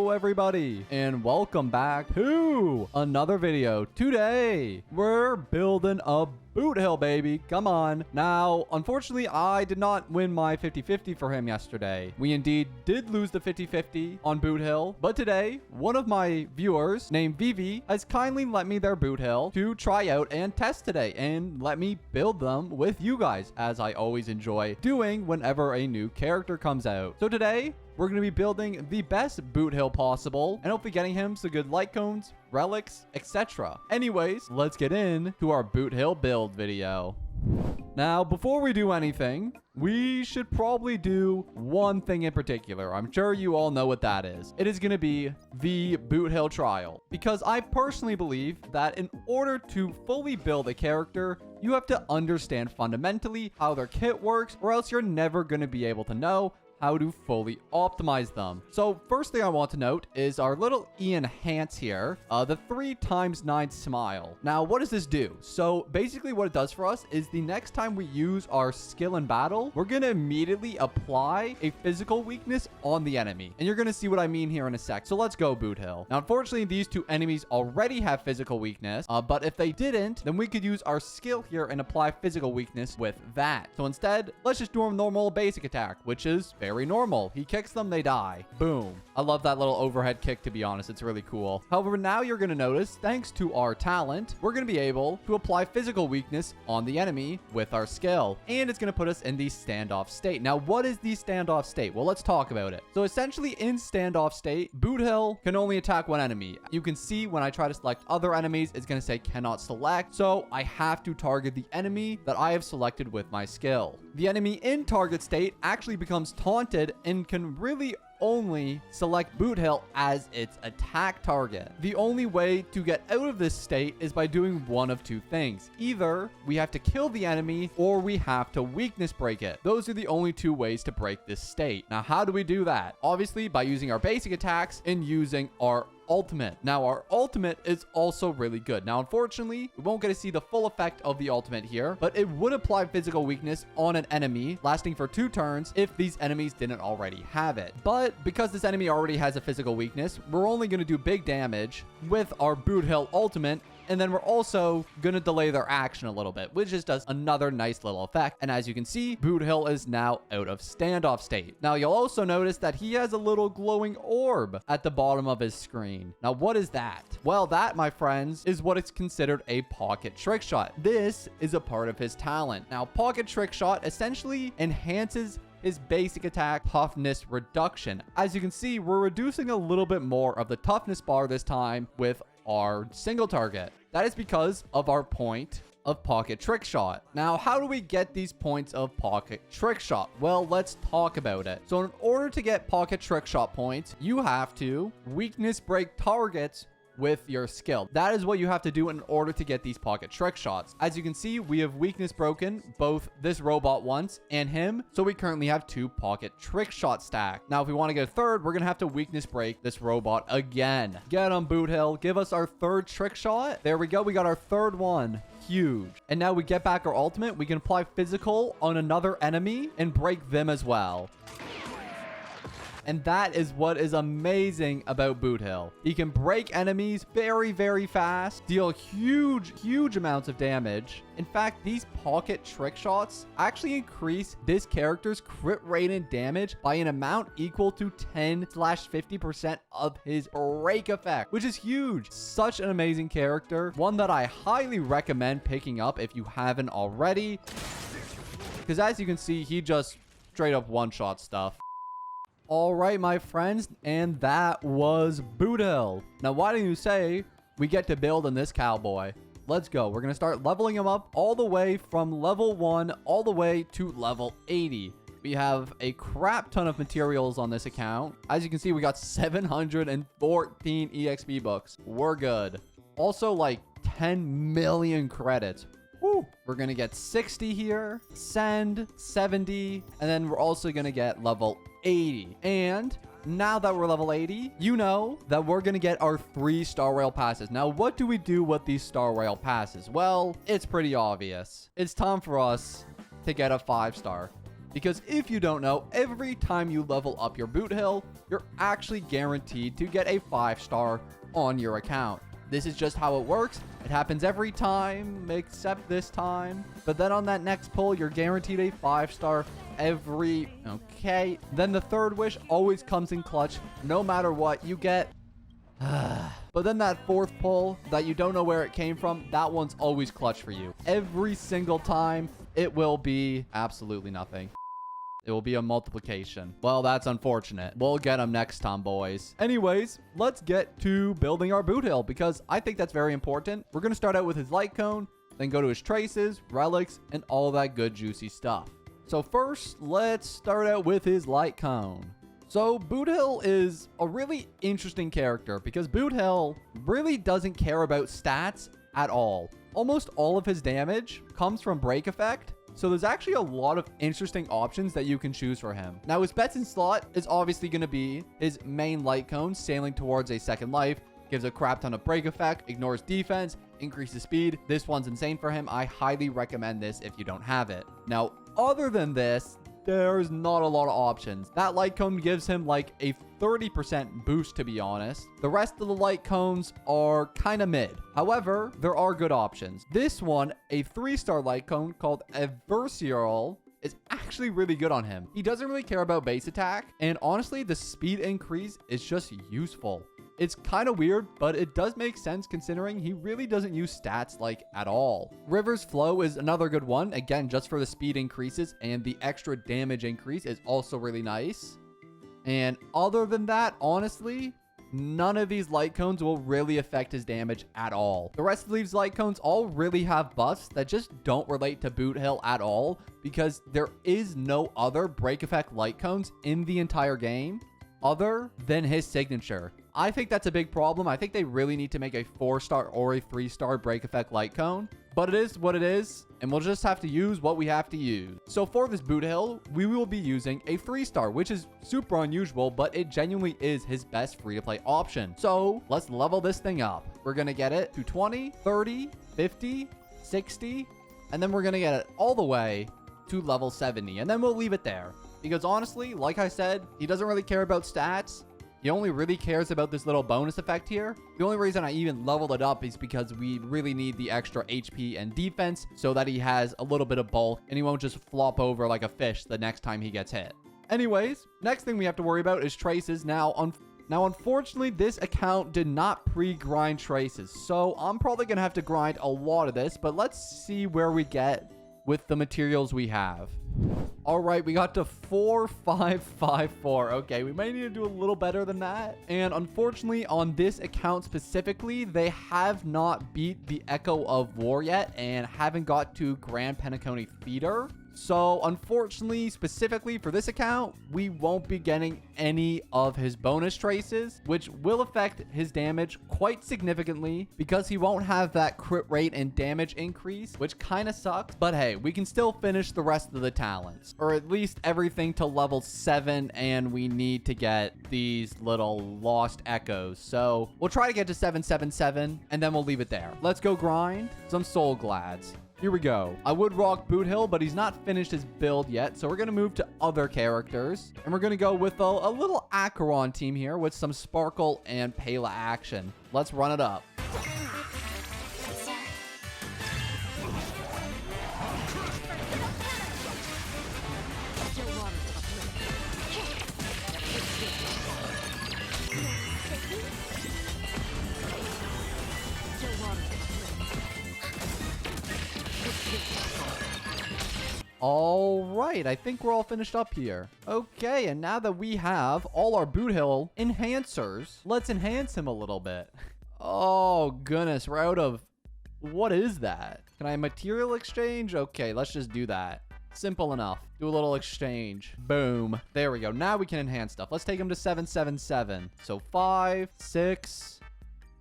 Hello everybody, and welcome back to another video. Today, we're building a Boothill, baby. Come on. Now, unfortunately, I did not win my 50-50 for him yesterday. We indeed did lose the 50-50 on Boothill, but today, one of my viewers named Vivi has kindly let me their Boothill to try out and test today and let me build them with you guys, as I always enjoy doing whenever a new character comes out. So today, we're going to be building the best Boothill possible and hopefully getting him some good Lightcones, Relics, etc. Anyways, let's get into our Boothill build video. Now, before we do anything, we should probably do one thing in particular. I'm sure you all know what that is. It is going to be the Boothill trial, because I personally believe that in order to fully build a character, you have to understand fundamentally how their kit works, or else you're never going to be able to know how to fully optimize them. So first thing I want to note is our little enhance here, the 3x9 smile. Now, what does this do? So basically what it does for us is the next time we use our skill in battle, we're going to immediately apply a physical weakness on the enemy. And you're going to see what I mean here in a sec. So let's go, Boothill. Now, unfortunately, these two enemies already have physical weakness, but if they didn't, then we could use our skill here and apply physical weakness with that. So instead, let's just do a normal basic attack, which is very normal. He kicks them, they die. Boom. I love that little overhead kick, to be honest. It's really cool. However, now you're going to notice, thanks to our talent, we're going to be able to apply physical weakness on the enemy with our skill. And it's going to put us in the standoff state. Now, what is the standoff state? Well, let's talk about it. So essentially in standoff state, Boothill can only attack one enemy. You can see when I try to select other enemies, it's going to say cannot select. So I have to target the enemy that I have selected with my skill. The enemy in target state actually becomes taunted and can really only select Boothill as its attack target. The only way to get out of this state is by doing one of two things. Either we have to kill the enemy or we have to weakness break it. Those are the only two ways to break this state. Now, how do we do that? Obviously, by using our basic attacks and using our ultimate. Now, our ultimate is also really good. Now, unfortunately, we won't get to see the full effect of the ultimate here, but it would apply physical weakness on an enemy lasting for 2 turns if these enemies didn't already have it. But because this enemy already has a physical weakness, we're only going to do big damage with our Boothill ultimate. And then we're also going to delay their action a little bit, which just does another nice little effect. And as you can see, Boothill is now out of standoff state. Now, you'll also notice that he has a little glowing orb at the bottom of his screen. Now, what is that? Well, that, my friends, is what is considered a pocket trick shot. This is a part of his talent. Now, pocket trick shot essentially enhances his basic attack toughness reduction. As you can see, we're reducing a little bit more of the toughness bar this time with our single target. That is because of our point of pocket trick shot. Now, how do we get these points of pocket trick shot? Well, let's talk about it. So in order to get pocket trick shot points, you have to weakness break targets with your skill. That is what you have to do in order to get these pocket trick shots. As you can see, we have weakness broken both this robot once and him, so we currently have 2 pocket trick shot stack. Now, if we want to get a third, we're gonna have to weakness break this robot again. Get him, Boothill. Give us our 3rd trick shot. There we go. We got our 3rd one. Huge. And now we get back our ultimate. We can apply physical on another enemy and break them as well. And that is what is amazing about Boothill. He can break enemies very, very fast, deal huge amounts of damage. In fact, these pocket trick shots actually increase this character's crit rate and damage by an amount equal to 10/50% of his break effect, which is huge. Such an amazing character. One that I highly recommend picking up if you haven't already. Because as you can see, he just straight up one-shot stuff. All right, my friends, and that was Boothill. Now, why do you say we get to build in this cowboy? Let's go. We're going to start leveling him up all the way from level 1 all the way to level 80. We have a crap ton of materials on this account. As you can see, we got 714 EXP books. We're good. Also, like 10 million credits. Woo. We're going to get 60 here, send 70, and then we're also going to get level 80. And now that we're level 80, you know that we're going to get our 3 Star Rail passes. Now, what do we do with these Star Rail passes? Well, it's pretty obvious. It's time for us to get a 5-star. Because if you don't know, every time you level up your Boothill, you're actually guaranteed to get a 5-star on your account. This is just how it works. It happens every time except this time. But then on that next pull, you're guaranteed a 5-star every... Okay. Then the third wish always comes in clutch. No matter what you get. But then that fourth pull that you don't know where it came from, that one's always clutch for you. Every single time, it will be absolutely nothing. It will be a multiplication. Well, that's unfortunate. We'll get them next time, boys. Anyways, let's get to building our Boothill because I think that's very important. We're going to start out with his light cone, then go to his traces, relics, and all that good juicy stuff. So first, let's start out with his light cone. So Boothill is a really interesting character because Boothill really doesn't care about stats at all. Almost all of his damage comes from break effect. So there's actually a lot of interesting options that you can choose for him. Now his bets in slot is obviously going to be his main light cone, sailing towards a second life, gives a crap ton of break effect, ignores defense, increases speed. This one's insane for him. I highly recommend this if you don't have it. Now, other than this, there's not a lot of options. That light cone gives him like a 30% boost, to be honest. The rest of the light cones are kind of mid. However, there are good options. This one, a 3-star light cone called Adversarial, is actually really good on him. He doesn't really care about base attack, and honestly, the speed increase is just useful. It's kind of weird, but it does make sense considering he really doesn't use stats like at all. River's Flow is another good one. Again, just for the speed increases, and the extra damage increase is also really nice. And other than that, honestly, none of these light cones will really affect his damage at all. The rest of these light cones all really have buffs that just don't relate to Boothill at all because there is no other break effect light cones in the entire game other than his signature. I think that's a big problem. I think they really need to make a 4-star or a 3-star break effect light cone. But it is what it is, and we'll just have to use what we have to use. So for this Boothill, we will be using a 3-star, which is super unusual, but it genuinely is his best free-to-play option. So let's level this thing up. We're going to get it to 20, 30, 50, 60, and then we're going to get it all the way to level 70, and then we'll leave it there. Because honestly, like I said, he doesn't really care about stats. He only really cares about this little bonus effect here. The only reason I even leveled it up is because we really need the extra HP and defense so that he has a little bit of bulk and he won't just flop over like a fish the next time he gets hit. Anyways, next thing we have to worry about is traces. Now, unfortunately, this account did not pre-grind traces, so I'm probably going to have to grind a lot of this, but let's see where we get with the materials we have. All right, we got to 4554. Okay, we might need to do a little better than that. And unfortunately, on this account specifically, they have not beat the Echo of War yet and haven't got to Grand Penacony Feeder. So unfortunately, specifically for this account, we won't be getting any of his bonus traces, which will affect his damage quite significantly because he won't have that crit rate and damage increase, which kind of sucks. But hey, we can still finish the rest of the talents, or at least everything to level 7, and we need to get these little lost echoes. So we'll try to get to 777, and then we'll leave it there. Let's go grind some Soul Glads. Here we go. I would rock Boothill, but he's not finished his build yet. So we're going to move to other characters. And we're going to go with a little Acheron team here with some Sparkle and Pela action. Let's run it up. All right, I think we're all finished up here. Okay, and now that we have all our Boothill enhancers, let's enhance him a little bit. Oh, goodness, we're out of... What is that? Can I material exchange? Okay, let's just do that. Simple enough. Do a little exchange. Boom. There we go. Now we can enhance stuff. Let's take him to 777. So 5, 6.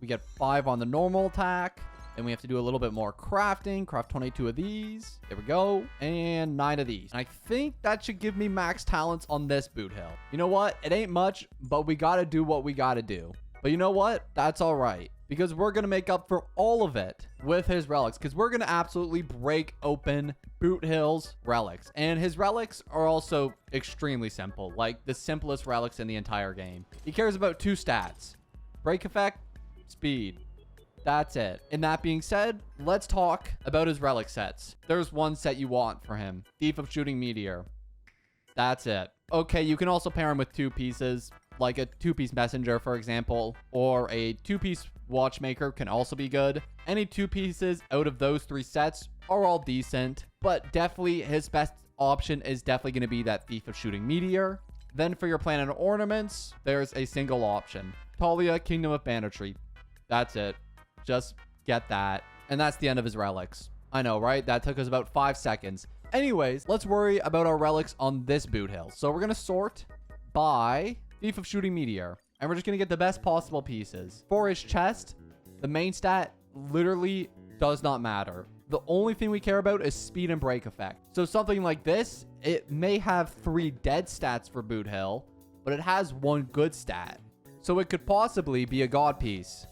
We get 5 on the normal attack. Then we have to do a little bit more crafting. Craft 22 of these. There we go. And 9 of these. And I think that should give me max talents on this Boothill. You know what? It ain't much, but we got to do what we got to do. But you know what? That's all right. Because we're going to make up for all of it with his relics. Because we're going to absolutely break open Boothill's relics. And his relics are also extremely simple, like the simplest relics in the entire game. He cares about 2 stats: break effect, speed. That's it. And that being said, let's talk about his relic sets. There's one set you want for him: Thief of Shooting Meteor. That's it. Okay, you can also pair him with 2 pieces, like a 2-piece messenger, for example, or a 2-piece watchmaker can also be good. Any 2 pieces out of those 3 sets are all decent, but definitely his best option is definitely going to be that Thief of Shooting Meteor. Then for your planet ornaments, there's a single option: Talia, Kingdom of Banditry. That's it. Just get that. And that's the end of his relics. I know, right? That took us about 5 seconds. Anyways, let's worry about our relics on this Boothill. So we're going to sort by Thief of Shooting Meteor, and we're just going to get the best possible pieces. For his chest, the main stat literally does not matter. The only thing we care about is speed and break effect. So something like this, it may have 3 dead stats for Boothill, but it has 1 good stat. So it could possibly be a god piece.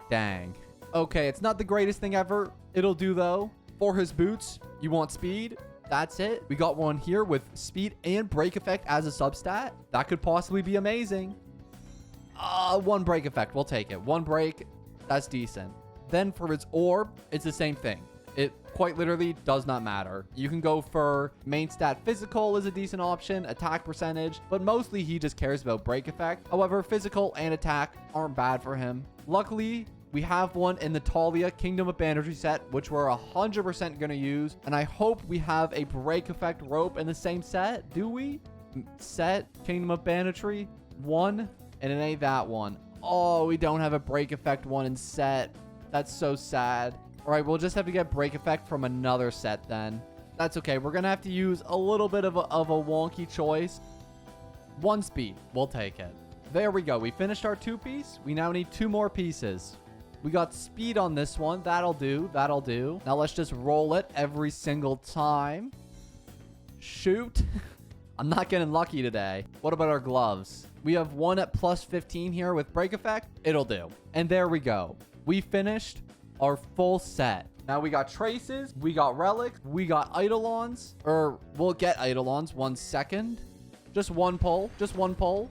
Dang. Okay, it's not the greatest thing ever. It'll do though. For his boots, you want speed. That's it. We got one here with speed and break effect as a substat. That could possibly be amazing. 1 break effect. We'll take it. 1 break. That's decent. Then for his orb, it's the same thing. It quite literally does not matter. You can go for main stat physical is a decent option, attack percentage, but mostly he just cares about break effect. However, physical and attack aren't bad for him. Luckily, we have one in the Talia Kingdom of Banditry set, which we're 100% going to use. And I hope we have a break effect rope in the same set. Do we? Set Kingdom of Banditry 1, and it ain't that one. Oh, we don't have a break effect one in set. That's so sad. All right, we'll just have to get break effect from another set then. That's okay. We're going to have to use a little bit of a wonky choice. 1 speed. We'll take it. There we go. We finished our 2-piece. We now need 2 more pieces. We got speed on this one. That'll do. That'll do. Now let's just roll it every single time. Shoot. I'm not getting lucky today. What about our gloves? We have one at plus 15 here with break effect. It'll do. And there we go. We finished our full set. Now we got traces. We got relics. We got eidolons. Or we'll get eidolons. 1 second. Just 1 pull. Just 1 pull.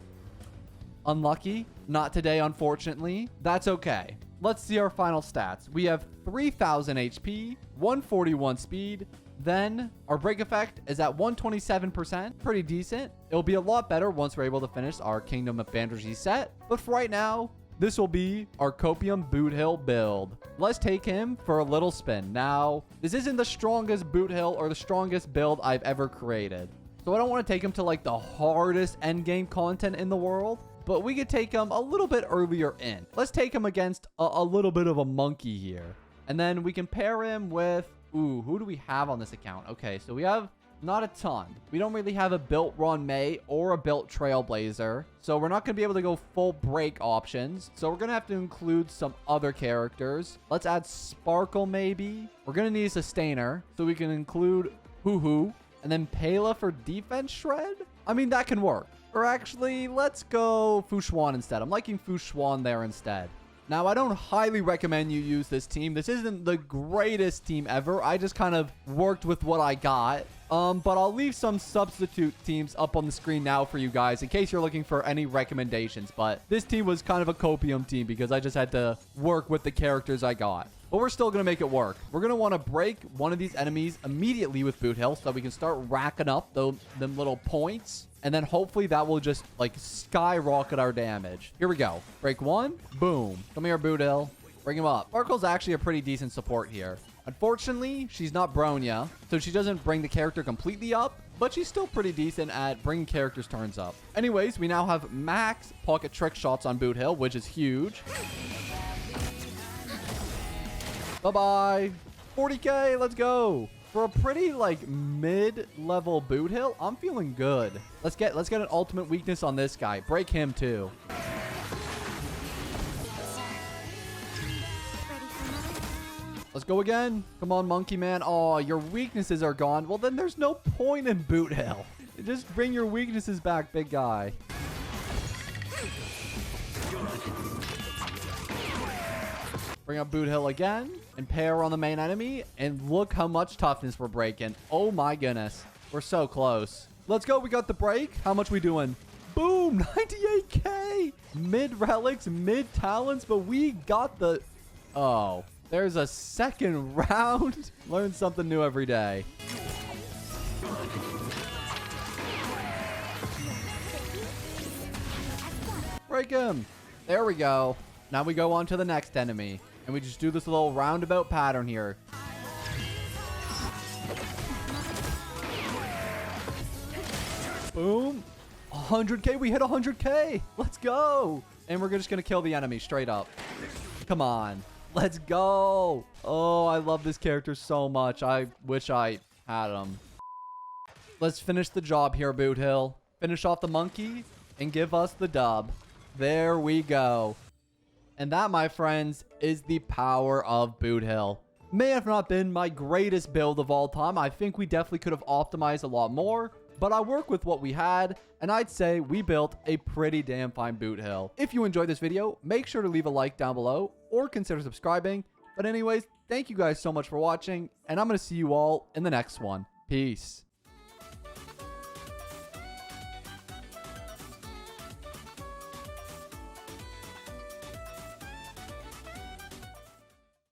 Unlucky. Not today, unfortunately. That's okay. Let's see our final stats. We have 3,000 HP, 141 speed. Then our break effect is at 127%. Pretty decent. It'll be a lot better once we're able to finish our Kingdom of Banditry set. But for right now, this will be our Copium Boothill build. Let's take him for a little spin. Now, this isn't the strongest Boothill or the strongest build I've ever created. So I don't want to take him to like the hardest endgame content in the world. But we could take him a little bit earlier in. Let's take him against a little bit of a monkey here. And then we can pair him with... Ooh, who do we have on this account? Okay, so we have not a ton. We don't really have a built Ron May or a built Trailblazer. So we're not going to be able to go full break options. So we're going to have to include some other characters. Let's add Sparkle maybe. We're going to need a Sustainer. So we can include Hoo-Hoo. And then Pela for defense shred? I mean, that can work. Or actually, let's go Fushuan instead. I'm liking Fushuan there instead. Now, I don't highly recommend you use this team. This isn't the greatest team ever. I just kind of worked with what I got. But I'll leave some substitute teams up on the screen now for you guys in case you're looking for any recommendations. But this team was kind of a copium team because I just had to work with the characters I got. But we're still going to make it work. We're going to want to break one of these enemies immediately with Boothill so that we can start racking up them little points. And then hopefully that will just like skyrocket our damage. Here we go. Break 1. Boom. Come here, Boothill. Bring him up. Sparkle's actually a pretty decent support here. Unfortunately, she's not Bronya, so she doesn't bring the character completely up, but she's still pretty decent at bringing characters' turns up. Anyways, we now have max pocket trick shots on Boothill, which is huge. Bye-bye. 40k, let's go. For a pretty like mid-level Boothill, I'm feeling good. Let's get an ultimate weakness on this guy. Break him too. Let's go again. Come on, monkey man. Oh, your weaknesses are gone. Well, then there's no point in Boothill. Just bring your weaknesses back, big guy. Bring up Boothill again and pair on the main enemy. And look how much toughness we're breaking. Oh my goodness. We're so close. Let's go. We got the break. How much we doing? Boom. 98k. Mid relics, mid talents, but we got the... Oh, there's a second round. Learn something new every day. Break him. There we go. Now we go on to the next enemy. And we just do this little roundabout pattern here. Boom. 100k. We hit 100k. Let's go. And we're just going to kill the enemy straight up. Come on. Let's go. Oh, I love this character so much. I wish I had him. Let's finish the job here, Boothill. Finish off the monkey and give us the dub. There we go. And that, my friends, is the power of Boothill. May have not been my greatest build of all time. I think we definitely could have optimized a lot more. But I work with what we had, and I'd say we built a pretty damn fine Boothill. If you enjoyed this video, make sure to leave a like down below or consider subscribing. But anyways, thank you guys so much for watching, and I'm going to see you all in the next one. Peace.